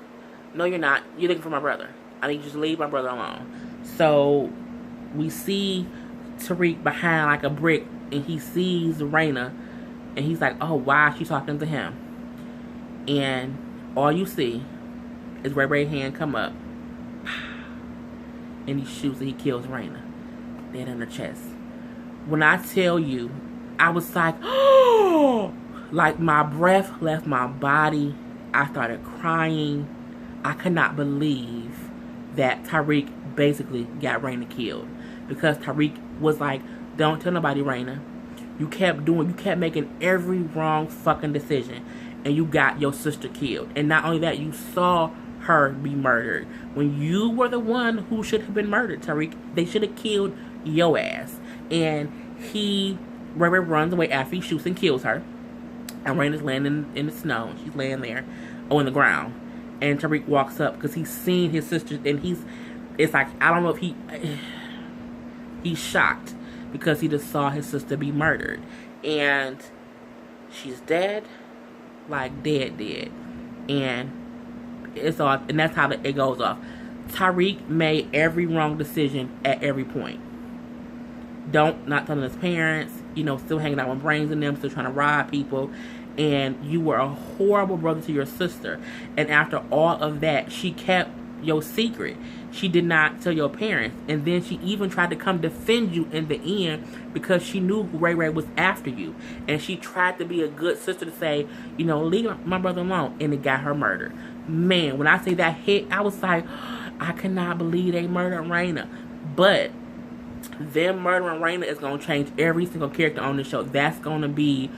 No, you're not. You're looking for my brother. I need you to leave my brother alone. So we see Tariq behind like a brick. And he sees Raina. And he's like, oh, why is she talking to him? And all you see is Ray Ray's hand come up. And he shoots and he kills Raina. Dead in her chest. When I tell you, I was like, oh! Like my breath left my body. I started crying. I could not believe that Tariq basically got Raina killed. Because Tariq was like, don't tell nobody, Raina. You kept making every wrong fucking decision. And you got your sister killed. And not only that, you saw her be murdered. When you were the one who should have been murdered, Tariq, they should have killed your ass. And Ray Ray runs away after he shoots and kills her. And Raina's laying in the snow. She's laying there on the ground. And Tariq walks up because he's seen his sister. And it's like, I don't know if he's shocked because he just saw his sister be murdered. And she's dead. Like dead. And it's all, and that's how it goes off. Tariq made every wrong decision at every point. Not telling his parents, still hanging out with brains in them, still trying to rob people. And you were a horrible brother to your sister. And after all of that, she kept your secret. She did not tell your parents. And then she even tried to come defend you in the end because she knew Ray Ray was after you. And she tried to be a good sister to say, leave my brother alone. And it got her murdered. Man, when I say that hit, I was like, I cannot believe they murdered Raina. But them murdering Raina is going to change every single character on the show. That's going to be,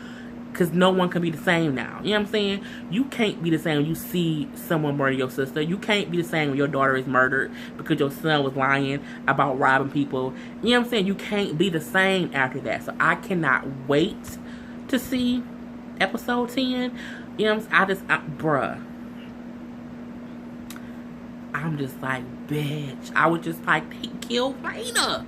because no one can be the same now. You know what I'm saying? You can't be the same when you see someone murder your sister. You can't be the same when your daughter is murdered because your son was lying about robbing people. You know what I'm saying? You can't be the same after that. So I cannot wait to see episode 10. You know what I'm saying? Bruh. I'm just like, bitch. I was just like, they killed Raina.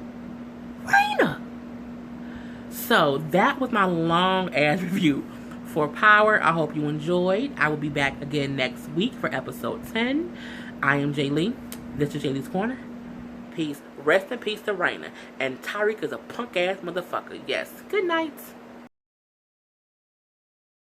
So that was my long ass review for Power. I hope you enjoyed. I will be back again next week for episode 10. I am Jay Lee. This is Jay Lee's Corner. Peace. Rest in peace to Raina. And Tariq is a punk ass motherfucker. Yes. Good night.